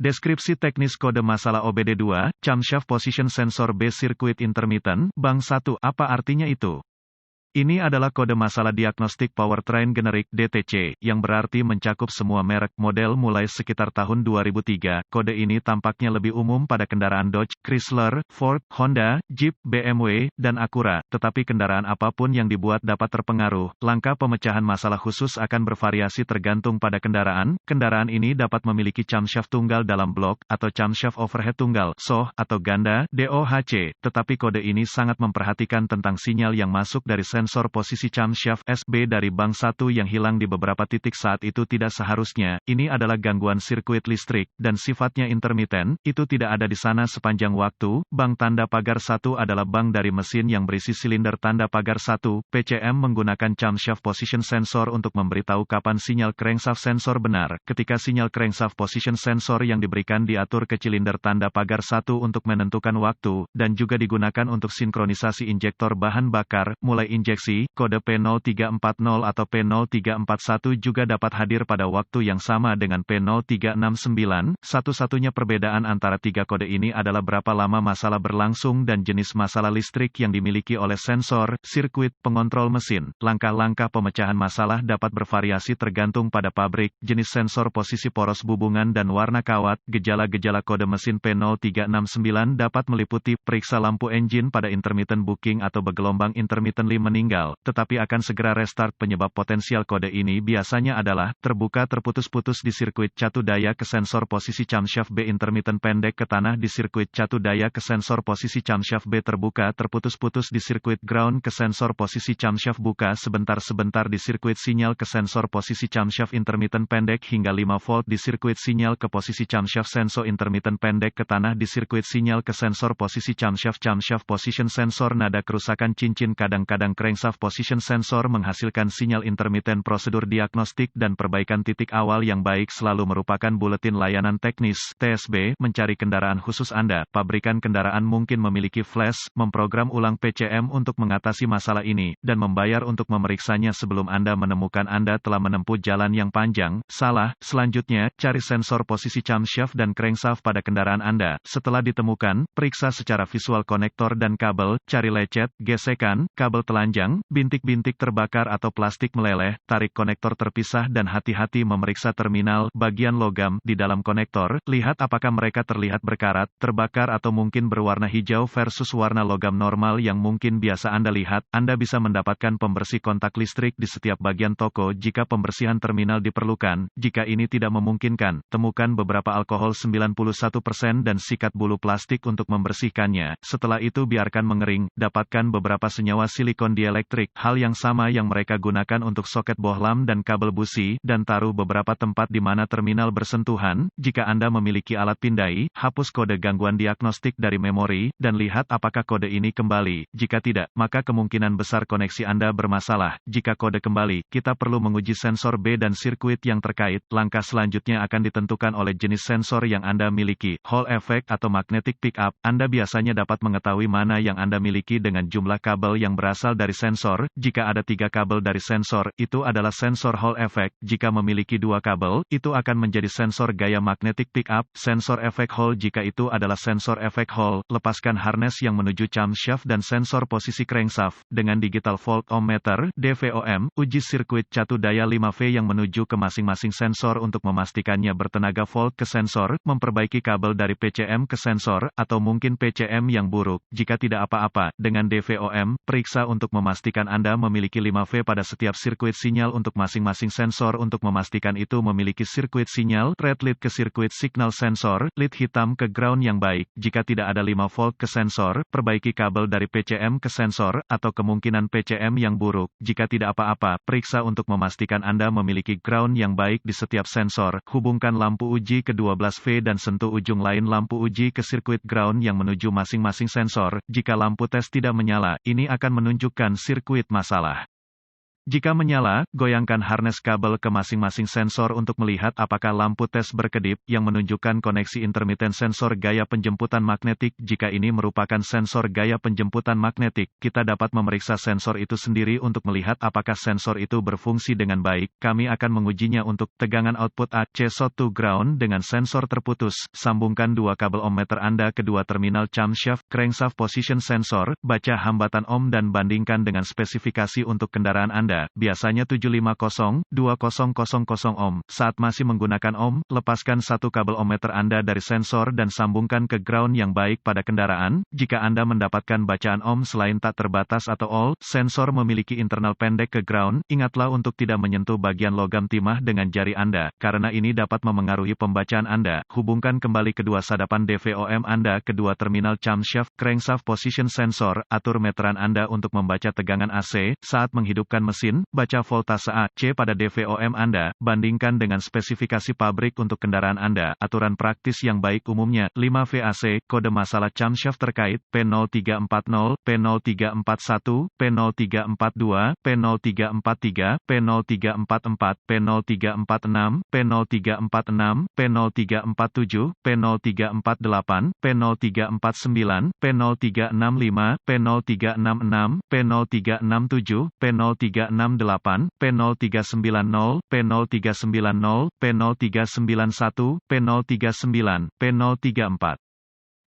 Deskripsi teknis kode masalah OBD2, Camshaft Position Sensor Base Circuit Intermittent, Bang 1. Apa artinya itu? Ini adalah kode masalah diagnostik powertrain generik (DTC), yang berarti mencakup semua merek model mulai sekitar tahun 2003. Kode ini tampaknya lebih umum pada kendaraan Dodge, Chrysler, Ford, Honda, Jeep, BMW, dan Acura, tetapi kendaraan apapun yang dibuat dapat terpengaruh. Langkah pemecahan masalah khusus akan bervariasi tergantung pada kendaraan. Kendaraan ini dapat memiliki camshaft tunggal dalam blok, atau camshaft overhead tunggal (SOH), atau ganda (DOHC), tetapi kode ini sangat memperhatikan tentang sinyal yang masuk dari sensor posisi camshaft SB dari Bang 1 yang hilang di beberapa titik saat itu tidak seharusnya. Ini adalah gangguan sirkuit listrik, dan sifatnya intermiten, itu tidak ada di sana sepanjang waktu. Bang tanda pagar 1 adalah bang dari mesin yang berisi silinder tanda pagar 1. PCM menggunakan camshaft position sensor untuk memberitahu kapan sinyal crankshaft sensor benar. Ketika sinyal crankshaft position sensor yang diberikan diatur ke silinder tanda pagar 1 untuk menentukan waktu, dan juga digunakan untuk sinkronisasi injektor bahan bakar, mulai injeksi. Kode P0340 atau P0341 juga dapat hadir pada waktu yang sama dengan P0369. Satu-satunya perbedaan antara tiga kode ini adalah berapa lama masalah berlangsung dan jenis masalah listrik yang dimiliki oleh sensor, sirkuit, pengontrol mesin. Langkah-langkah pemecahan masalah dapat bervariasi tergantung pada pabrik, jenis sensor posisi poros bubungan dan warna kawat. Gejala-gejala kode mesin P0369 dapat meliputi periksa lampu engine pada intermittent booking atau bergelombang intermittently meninggal, tetapi akan segera restart. Penyebab potensial kode ini biasanya adalah terbuka terputus-putus di sirkuit catu daya ke sensor posisi camshaft B, intermittent pendek ke tanah di sirkuit catu daya ke sensor posisi camshaft B, terbuka terputus-putus di sirkuit ground ke sensor posisi camshaft buka sebentar-sebentar di sirkuit sinyal ke sensor posisi camshaft intermittent pendek hingga 5 volt di sirkuit sinyal ke posisi camshaft sensor intermittent pendek ke tanah di sirkuit sinyal ke sensor posisi camshaft position sensor nada kerusakan cincin. Kadang-kadang crankshaft position sensor menghasilkan sinyal intermiten. Prosedur diagnostik dan perbaikan titik awal yang baik selalu merupakan buletin layanan teknis (TSB). Mencari kendaraan khusus Anda. Pabrikan kendaraan mungkin memiliki flash, memprogram ulang PCM untuk mengatasi masalah ini, dan membayar untuk memeriksanya sebelum Anda menemukan Anda telah menempuh jalan yang panjang. Salah. Selanjutnya, cari sensor posisi camshaft dan crankshaft pada kendaraan Anda. Setelah ditemukan, periksa secara visual konektor dan kabel, cari lecet, gesekan, kabel telanjang, bintik-bintik terbakar atau plastik meleleh, tarik konektor terpisah dan hati-hati memeriksa terminal, bagian logam, di dalam konektor, lihat apakah mereka terlihat berkarat, terbakar atau mungkin berwarna hijau versus warna logam normal yang mungkin biasa Anda lihat. Anda bisa mendapatkan pembersih kontak listrik di setiap bagian toko jika pembersihan terminal diperlukan. Jika ini tidak memungkinkan, temukan beberapa alkohol 91% dan sikat bulu plastik untuk membersihkannya. Setelah itu biarkan mengering, dapatkan beberapa senyawa silikon dielektrik, hal yang sama yang mereka gunakan untuk soket bohlam dan kabel busi, dan taruh beberapa tempat di mana terminal bersentuhan. Jika Anda memiliki alat pindai, hapus kode gangguan diagnostik dari memori, dan lihat apakah kode ini kembali. Jika tidak, maka kemungkinan besar koneksi Anda bermasalah. Jika kode kembali, kita perlu menguji sensor B dan sirkuit yang terkait. Langkah selanjutnya akan ditentukan oleh jenis sensor yang Anda miliki. Hall effect atau magnetic pickup. Anda biasanya dapat mengetahui mana yang Anda miliki dengan jumlah kabel yang berasal dari sensor. Jika ada 3 kabel dari sensor, itu adalah sensor Hall effect. Jika memiliki 2 kabel, itu akan menjadi sensor gaya magnetic pickup. Sensor efek Hall jika itu adalah sensor efek Hall. Lepaskan harness yang menuju camshaft dan sensor posisi crankshaft. Dengan digital voltmeter (DVOM), uji sirkuit catu daya 5V yang menuju ke masing-masing sensor untuk memastikannya bertenaga volt ke sensor. Memperbaiki kabel dari PCM ke sensor, atau mungkin PCM yang buruk. Jika tidak apa-apa, dengan DVOM, periksa untuk memastikan Anda memiliki 5V pada setiap sirkuit sinyal untuk masing-masing sensor. Untuk memastikan itu memiliki sirkuit sinyal, red lead ke sirkuit signal sensor, lead hitam ke ground yang baik. Jika tidak ada 5 volt ke sensor, perbaiki kabel dari PCM ke sensor, atau kemungkinan PCM yang buruk. Jika tidak apa-apa, periksa untuk memastikan Anda memiliki ground yang baik di setiap sensor. Hubungkan lampu uji ke 12V dan sentuh ujung lain lampu uji ke sirkuit ground yang menuju masing-masing sensor. Jika lampu tes tidak menyala, ini akan menunjukkan sirkuit masalah. Jika menyala, goyangkan harness kabel ke masing-masing sensor untuk melihat apakah lampu tes berkedip yang menunjukkan koneksi intermiten sensor gaya penjemputan magnetik. Jika ini merupakan sensor gaya penjemputan magnetik, kita dapat memeriksa sensor itu sendiri untuk melihat apakah sensor itu berfungsi dengan baik. Kami akan mengujinya untuk tegangan output AC to ground dengan sensor terputus. Sambungkan dua kabel ohmmeter Anda ke dua terminal camshaft crankshaft position sensor, baca hambatan ohm dan bandingkan dengan spesifikasi untuk kendaraan Anda. Biasanya 750-2000 ohm. Saat masih menggunakan ohm, lepaskan satu kabel ohmmeter Anda dari sensor dan sambungkan ke ground yang baik pada kendaraan. Jika Anda mendapatkan bacaan ohm selain tak terbatas atau all, sensor memiliki internal pendek ke ground, ingatlah untuk tidak menyentuh bagian logam timah dengan jari Anda, karena ini dapat memengaruhi pembacaan Anda. Hubungkan kembali kedua sadapan DVOM Anda ke dua terminal camshaft crankshaft position sensor. Atur meteran Anda untuk membaca tegangan AC. Saat menghidupkan mesin, baca voltase AC pada DVOM Anda, bandingkan dengan spesifikasi pabrik untuk kendaraan Anda. Aturan praktis yang baik umumnya, 5 VAC, kode masalah camshaft terkait, P0340, P0341, P0342, P0343, P0344, P0346, P0346, P0347, P0348, P0349, P0365, P0366, P0367, P0368, P0390, P0390, P0391, P09, P04.